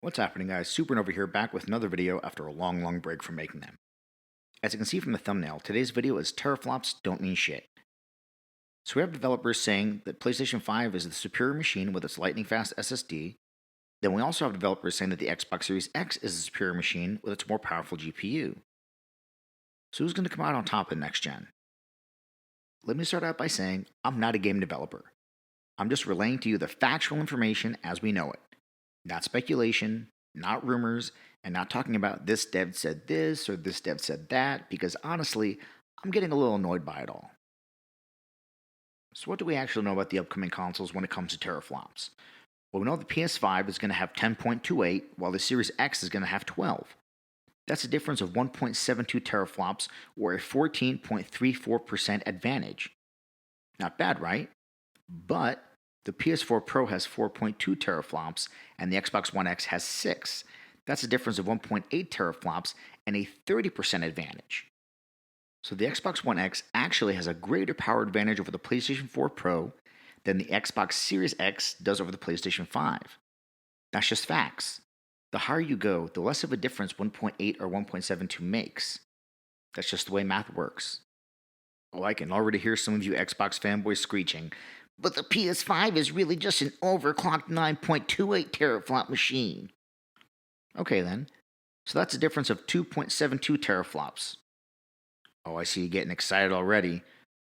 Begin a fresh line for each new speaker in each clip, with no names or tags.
What's happening, guys? Supernova here, back with another video after a long break from making them. As you can see from the thumbnail, today's video is Teraflops don't mean shit. So we have developers saying that PlayStation 5 is the superior machine with its lightning-fast SSD. Then we also have developers saying that the Xbox Series X is the superior machine with its more powerful GPU. So who's going to come out on top in next gen? Let me start out by saying I'm not a game developer. I'm just relaying to you the factual information as we know it. Not speculation, not rumors, and not talking about this dev said this or this dev said that, because honestly, I'm getting a little annoyed by it all. So what do we actually know about the upcoming consoles when it comes to teraflops? Well, we know the PS5 is going to have 10.28, while the Series X is going to have 12. That's a difference of 1.72 teraflops, or a 14.34% advantage. Not bad, right? But the PS4 Pro has 4.2 teraflops, and the Xbox One X has 6. That's a difference of 1.8 teraflops and a 30% advantage. So the Xbox One X actually has a greater power advantage over the PlayStation 4 Pro than the Xbox Series X does over the PlayStation 5. That's just facts. The higher you go, the less of a difference 1.8 or 1.72 makes. That's just the way math works. Oh, I can already hear some of you Xbox fanboys screeching, but the PS5 is really just an overclocked 9.28 teraflop machine. Okay then, so that's a difference of 2.72 teraflops. Oh, I see you getting excited already.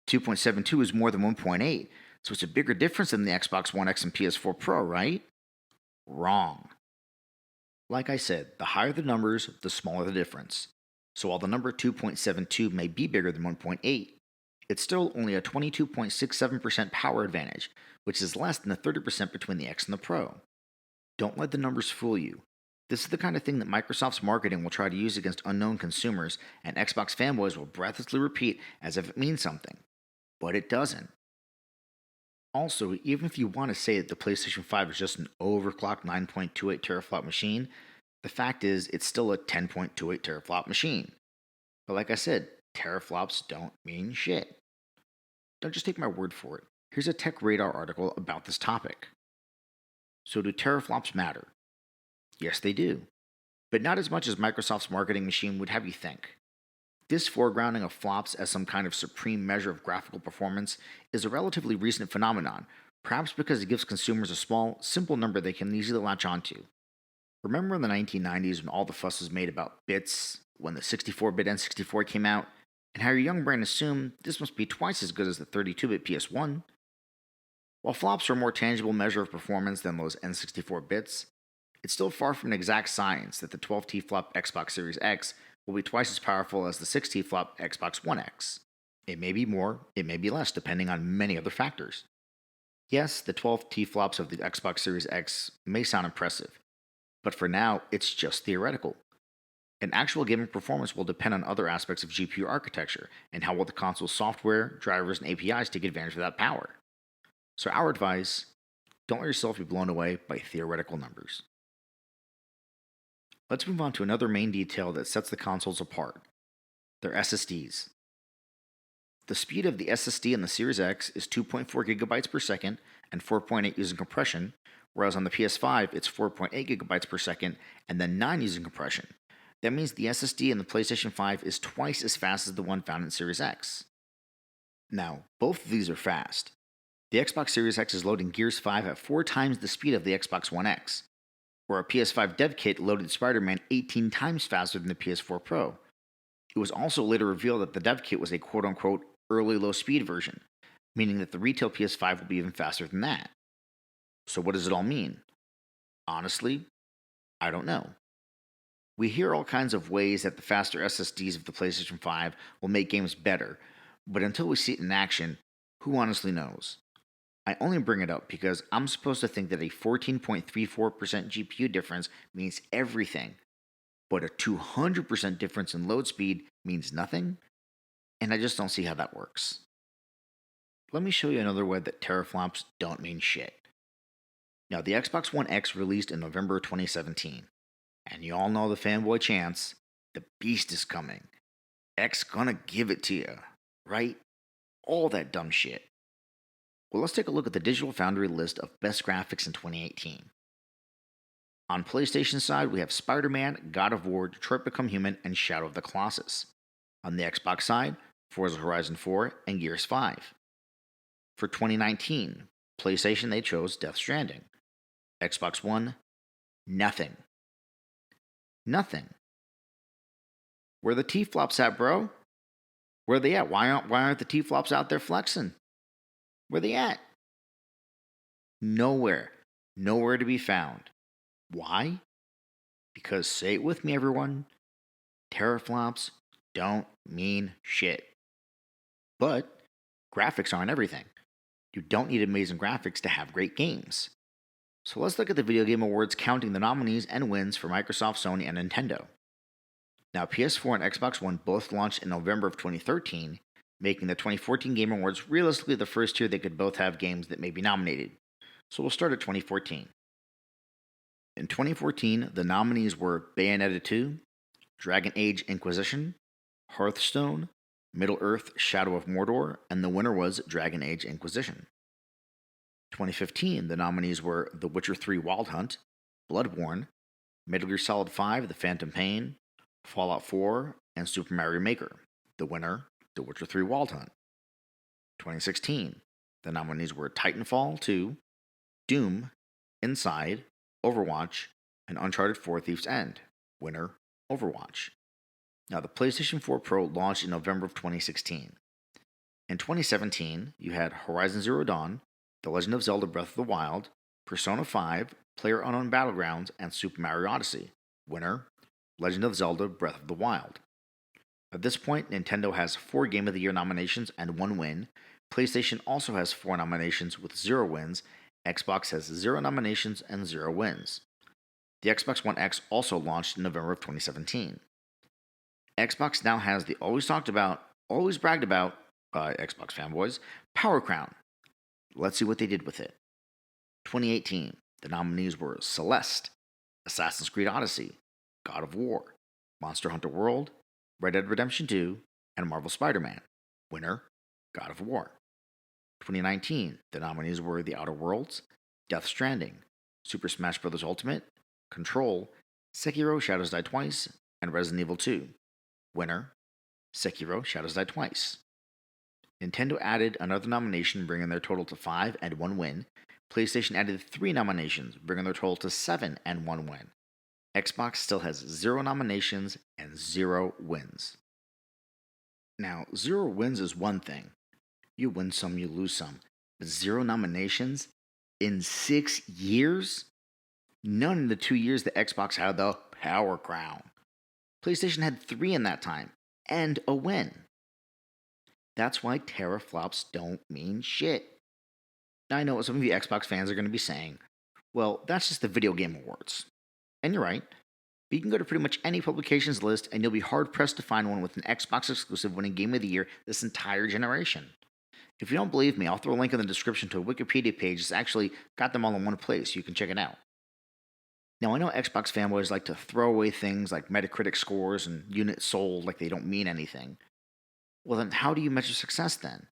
2.72 is more than 1.8, so it's a bigger difference than the Xbox One X and PS4 Pro, right? Wrong. Like I said, the higher the numbers, the smaller the difference. So while the number 2.72 may be bigger than 1.8, it's still only a 22.67% power advantage, which is less than the 30% between the X and the Pro. Don't let the numbers fool you. This is the kind of thing that Microsoft's marketing will try to use against unknown consumers, and Xbox fanboys will breathlessly repeat as if it means something. But it doesn't. Also, even if you want to say that the PlayStation 5 is just an overclocked 9.28 teraflop machine, the fact is it's still a 10.28 teraflop machine. But like I said, teraflops don't mean shit. Don't just take my word for it. Here's a Tech Radar article about this topic. So do teraflops matter? Yes, they do. But not as much as Microsoft's marketing machine would have you think. This foregrounding of flops as some kind of supreme measure of graphical performance is a relatively recent phenomenon, perhaps because it gives consumers a small, simple number they can easily latch onto. Remember in the 1990s when all the fuss was made about bits, when the 64-bit N64 came out, and how your young brain assumed this must be twice as good as the 32-bit PS1? While flops are a more tangible measure of performance than those N64 bits, it's still far from an exact science that the 12T-flop Xbox Series X will be twice as powerful as the 6T-flop Xbox One X. It may be more, it may be less, depending on many other factors. Yes, the 12T-flops of the Xbox Series X may sound impressive, but for now, it's just theoretical. And actual gaming performance will depend on other aspects of GPU architecture and how well the console's software, drivers, and APIs take advantage of that power. So our advice, don't let yourself be blown away by theoretical numbers. Let's move on to another main detail that sets the consoles apart, their SSDs. The speed of the SSD in the Series X is 2.4 gigabytes per second and 4.8 using compression, whereas on the PS5 it's 4.8 gigabytes per second and then 9 using compression. That means the SSD in the PlayStation 5 is twice as fast as the one found in Series X. Now, both of these are fast. The Xbox Series X is loading Gears 5 at 4 times the speed of the Xbox One X, where a PS5 dev kit loaded Spider-Man 18 times faster than the PS4 Pro. It was also later revealed that the dev kit was a quote-unquote early low-speed version, meaning that the retail PS5 will be even faster than that. So what does it all mean? Honestly, I don't know. We hear all kinds of ways that the faster SSDs of the PlayStation 5 will make games better, but until we see it in action, who honestly knows? I only bring it up because I'm supposed to think that a 14.34% GPU difference means everything, but a 200% difference in load speed means nothing, and I just don't see how that works. Let me show you another way that teraflops don't mean shit. Now, the Xbox One X released in November 2017, and you all know the fanboy chants, The beast is coming. X gonna give it to you, right? All that dumb shit. Well, let's take a look at the Digital Foundry list of best graphics in 2018. On PlayStation side, we have Spider-Man, God of War, Detroit Become Human, and Shadow of the Colossus. On the Xbox side, Forza Horizon 4 and Gears 5. For 2019, PlayStation they chose Death Stranding. Xbox One, nothing. Nothing. Where the T-flops at, bro? Where they at? Why aren't the T-flops out there flexing? Where they at? Nowhere. Nowhere to be found. Why? Because, say it with me, everyone, teraflops don't mean shit. But graphics aren't everything. You don't need amazing graphics to have great games. So let's look at the Video Game Awards counting the nominees and wins for Microsoft, Sony, and Nintendo. Now, PS4 and Xbox One both launched in November of 2013, making the 2014 Game Awards realistically the first year they could both have games that may be nominated. So we'll start at 2014. In 2014, the nominees were Bayonetta 2, Dragon Age Inquisition, Hearthstone, Middle-earth: Shadow of Mordor, and the winner was Dragon Age Inquisition. 2015, the nominees were The Witcher 3 Wild Hunt, Bloodborne, Metal Gear Solid 5 The Phantom Pain, Fallout 4, and Super Mario Maker. The winner, The Witcher 3 Wild Hunt. 2016, the nominees were Titanfall 2, Doom, Inside, Overwatch, and Uncharted 4 Thief's End. Winner, Overwatch. Now, the PlayStation 4 Pro launched in November of 2016. In 2017, you had Horizon Zero Dawn, The Legend of Zelda Breath of the Wild, Persona 5, PlayerUnknown's Battlegrounds, and Super Mario Odyssey. Winner, Legend of Zelda Breath of the Wild. At this point, Nintendo has 4 Game of the Year nominations and 1 win. PlayStation also has 4 nominations with 0 wins. Xbox has 0 nominations and 0 wins. The Xbox One X also launched in November of 2017. Xbox now has the always talked about, always bragged about by Xbox fanboys, Power Crown. Let's see what they did with it. 2018, the nominees were Celeste, Assassin's Creed Odyssey, God of War, Monster Hunter World, Red Dead Redemption 2, and Marvel Spider-Man. Winner, God of War. 2019, the nominees were The Outer Worlds, Death Stranding, Super Smash Bros. Ultimate, Control, Sekiro Shadows Die Twice, and Resident Evil 2. Winner, Sekiro Shadows Die Twice. Nintendo added another nomination, bringing their total to 5 and 1 win. PlayStation added 3 nominations, bringing their total to 7 and 1 win. Xbox still has 0 nominations and 0 wins. Now, 0 wins is one thing. You win some, you lose some. But 0 nominations in 6 years? None in the 2 years that Xbox had the Power Crown. PlayStation had 3 in that time, and a win. That's why teraflops don't mean shit. Now, I know what some of you Xbox fans are going to be saying, well, that's just the Video Game Awards. And you're right, but you can go to pretty much any publications list and you'll be hard-pressed to find one with an Xbox exclusive winning Game of the Year this entire generation. If you don't believe me, I'll throw a link in the description to a Wikipedia page that's actually got them all in one place so you can check it out. Now, I know Xbox fanboys like to throw away things like Metacritic scores and units sold like they don't mean anything. Well, then how do you measure success then?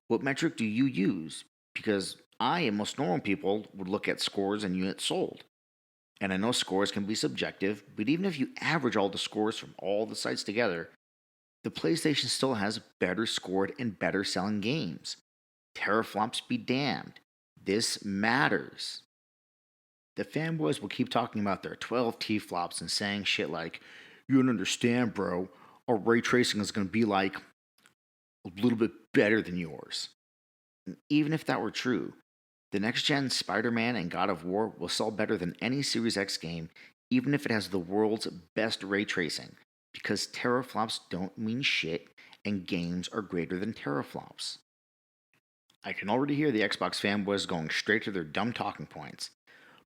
What metric do you use? Because I and most normal people would look at scores and units sold. And I know scores can be subjective, but even if you average all the scores from all the sites together, the PlayStation still has better scored and better selling games. Teraflops be damned. This matters. The fanboys will keep talking about their 12 T-flops and saying shit like, you don't understand, bro. Our ray tracing is going to be like a little bit better than yours. And even if that were true, the next-gen Spider-Man and God of War will sell better than any Series X game, even if it has the world's best ray tracing, because teraflops don't mean shit, and games are greater than teraflops. I can already hear the Xbox fanboys going straight to their dumb talking points.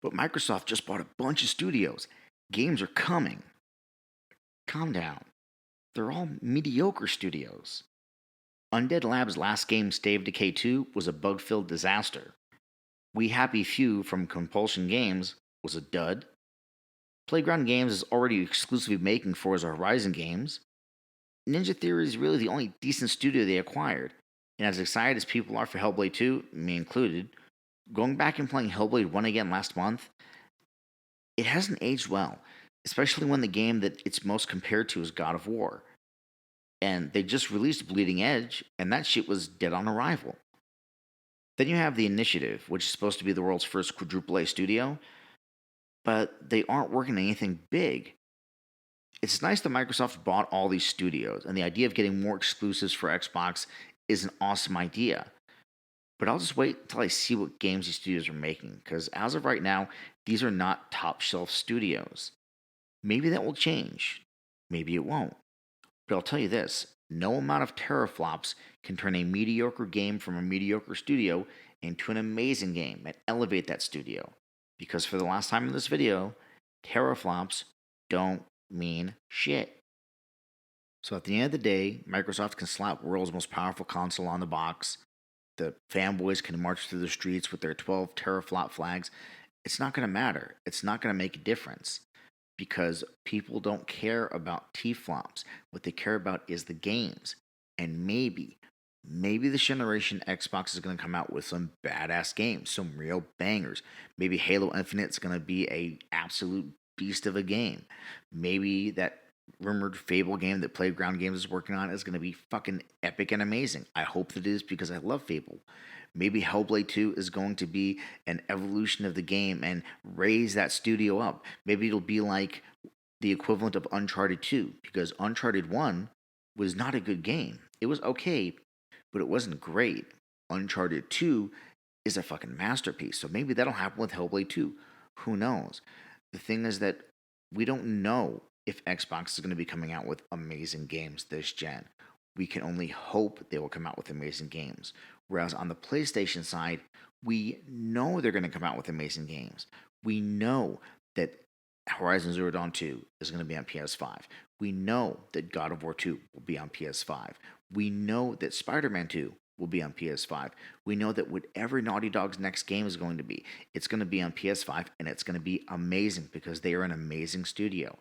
But Microsoft just bought a bunch of studios. Games are coming. Calm down. They're all mediocre studios. Undead Labs' last game, Stave Decay 2, was a bug-filled disaster. We Happy Few from Compulsion Games was a dud. Playground Games is already exclusively making Forza Horizon games. Ninja Theory is really the only decent studio they acquired. And as excited as people are for Hellblade 2, me included, going back and playing Hellblade 1 again last month, it hasn't aged well, especially when the game that it's most compared to is God of War. And they just released Bleeding Edge, and that shit was dead on arrival. Then you have The Initiative, which is supposed to be the world's first quadruple A studio, but they aren't working on anything big. It's nice that Microsoft bought all these studios, and the idea of getting more exclusives for Xbox is an awesome idea. But I'll just wait until I see what games these studios are making, because as of right now, these are not top shelf studios. Maybe that will change. Maybe it won't. But I'll tell you this, no amount of teraflops can turn a mediocre game from a mediocre studio into an amazing game and elevate that studio. Because for the last time in this video, teraflops don't mean shit. So at the end of the day, Microsoft can slap world's most powerful console on the box. The fanboys can march through the streets with their 12 teraflop flags. It's not going to matter. It's not going to make a difference because people don't care about T-flops. What they care about is the games. And maybe this generation Xbox is going to come out with some badass games, some real bangers. Maybe Halo Infinite is going to be a absolute beast of a game. Maybe that rumored Fable game that Playground Games is working on is going to be fucking epic and amazing. I hope that it is because I love Fable. Maybe Hellblade 2 is going to be an evolution of the game and raise that studio up. Maybe it'll be like the equivalent of Uncharted 2 because Uncharted 1 was not a good game. It was okay, but it wasn't great. Uncharted 2 is a fucking masterpiece. So maybe that'll happen with Hellblade 2. Who knows? The thing is that we don't know if Xbox is going to be coming out with amazing games this gen. We can only hope they will come out with amazing games. Whereas on the PlayStation side, we know they're going to come out with amazing games. We know that Horizon Zero Dawn 2 is going to be on PS5. We know that God of War 2 will be on PS5. We know that Spider-Man 2 will be on PS5. We know that whatever Naughty Dog's next game is going to be, it's going to be on PS5 and it's going to be amazing because they are an amazing studio.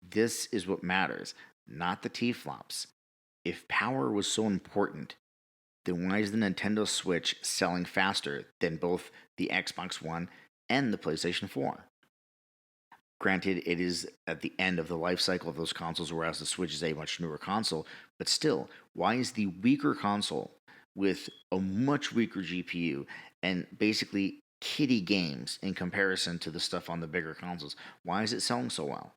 This is what matters, not the T-flops. If power was so important, then why is the Nintendo Switch selling faster than both the Xbox One and the PlayStation 4? Granted, it is at the end of the life cycle of those consoles, whereas the Switch is a much newer console, but still, why is the weaker console with a much weaker GPU and basically kiddie games in comparison to the stuff on the bigger consoles, why is it selling so well?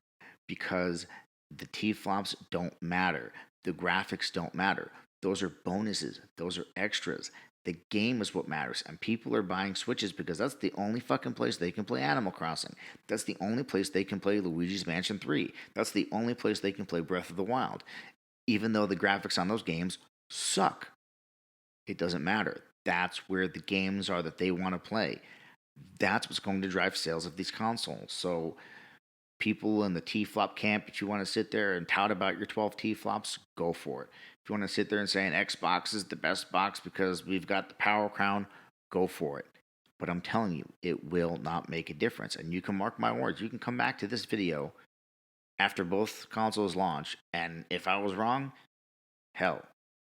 Because the T-flops don't matter. The graphics don't matter. Those are bonuses. Those are extras. The game is what matters. And people are buying Switches because that's the only fucking place they can play Animal Crossing. That's the only place they can play Luigi's Mansion 3. That's the only place they can play Breath of the Wild. Even though the graphics on those games suck. It doesn't matter. That's where the games are that they want to play. That's what's going to drive sales of these consoles. So people in the T-flop camp, if you want to sit there and tout about your 12 T-flops, go for it. If you want to sit there and say an Xbox is the best box because we've got the Power Crown, go for it. But I'm telling you, it will not make a difference. And you can mark my words. You can come back to this video after both consoles launch, and if I was wrong, hell,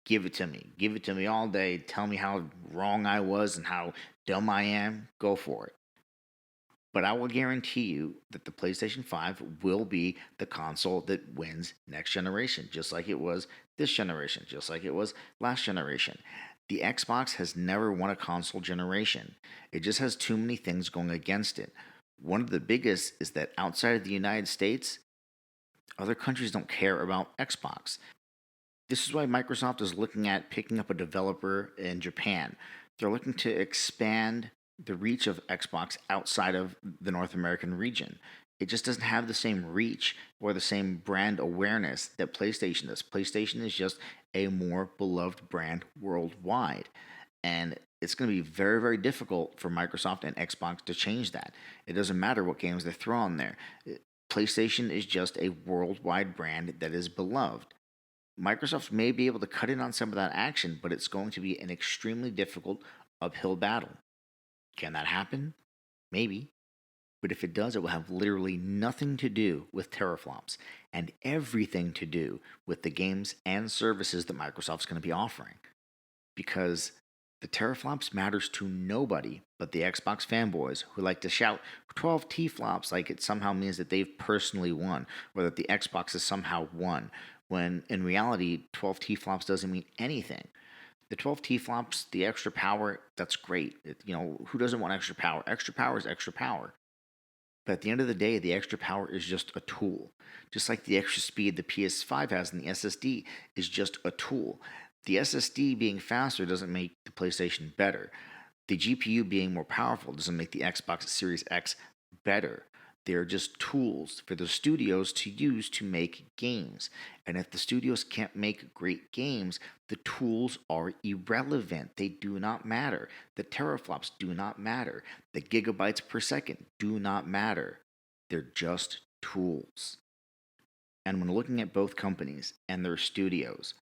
give it to me. Give it to me all day. Tell me how wrong I was and how dumb I am. Go for it. But I will guarantee you that the PlayStation 5 will be the console that wins next generation, just like it was this generation, just like it was last generation. The Xbox has never won a console generation. It just has too many things going against it. One of the biggest is that outside of the United States, other countries don't care about Xbox. This is why Microsoft is looking at picking up a developer in Japan. They're looking to expand the reach of Xbox outside of the North American region. It just doesn't have the same reach or the same brand awareness that PlayStation does. PlayStation is just a more beloved brand worldwide. And it's going to be very, very difficult for Microsoft and Xbox to change that. It doesn't matter what games they throw on there. PlayStation is just a worldwide brand that is beloved. Microsoft may be able to cut in on some of that action, but it's going to be an extremely difficult uphill battle. Can that happen? Maybe. But if it does, it will have literally nothing to do with teraflops and everything to do with the games and services that Microsoft's going to be offering. Because the teraflops matters to nobody but the Xbox fanboys who like to shout 12 T-flops like it somehow means that they've personally won or that the Xbox has somehow won, when in reality 12 T-flops doesn't mean anything. The 12 T-flops, the extra power, that's great. Who doesn't want extra power? Extra power is extra power. But at the end of the day, the extra power is just a tool. Just like the extra speed the PS5 has in the SSD is just a tool. The SSD being faster doesn't make the PlayStation better. The GPU being more powerful doesn't make the Xbox Series X better. They're just tools for the studios to use to make games. And if the studios can't make great games, the tools are irrelevant. They do not matter. The teraflops do not matter. The gigabytes per second do not matter. They're just tools. And when looking at both companies and their studios,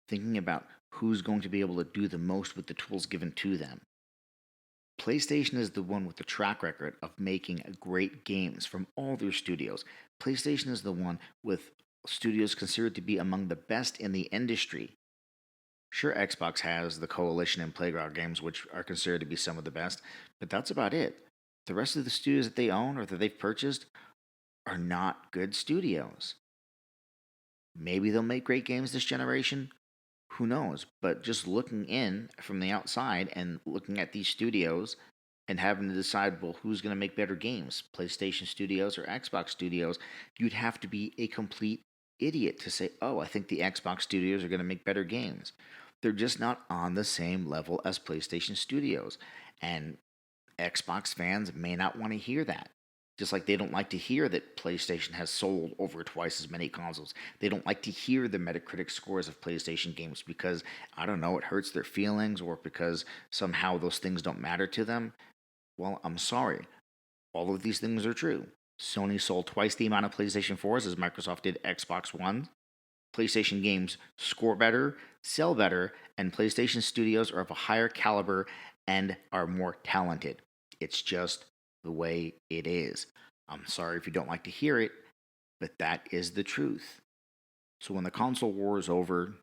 thinking about who's going to be able to do the most with the tools given to them, PlayStation is the one with the track record of making great games from all their studios. PlayStation is the one with studios considered to be among the best in the industry. Sure, Xbox has the Coalition and Playground games, which are considered to be some of the best, but that's about it. The rest of the studios that they own or that they've purchased are not good studios. Maybe they'll make great games this generation. Who knows? But just looking in from the outside and looking at these studios and having to decide, well, who's going to make better games, PlayStation Studios or Xbox Studios, you'd have to be a complete idiot to say, oh, I think the Xbox Studios are going to make better games. They're just not on the same level as PlayStation Studios. And Xbox fans may not want to hear that. Just like they don't like to hear that PlayStation has sold over twice as many consoles. They don't like to hear the Metacritic scores of PlayStation games because, I don't know, it hurts their feelings or because somehow those things don't matter to them. Well, I'm sorry. All of these things are true. Sony sold twice the amount of PlayStation 4s as Microsoft did Xbox One. PlayStation games score better, sell better, and PlayStation studios are of a higher caliber and are more talented. It's just the way it is. I'm sorry if you don't like to hear it, but that is the truth. So when the console war is over,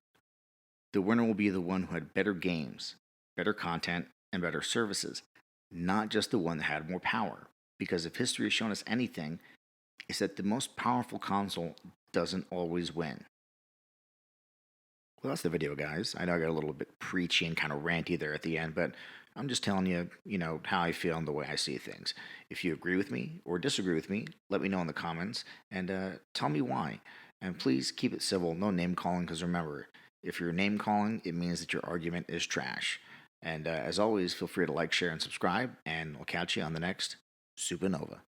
the winner will be the one who had better games, better content, and better services, not just the one that had more power. Because if history has shown us anything, it's that the most powerful console doesn't always win. Well, that's the video, guys. I know I got a little bit preachy and kind of ranty there at the end, but I'm just telling you, how I feel and the way I see things. If you agree with me or disagree with me, let me know in the comments and tell me why. And please keep it civil, no name calling, because remember, if you're name calling, it means that your argument is trash. And as always, feel free to like, share, and subscribe, and I'll catch you on the next Supernova.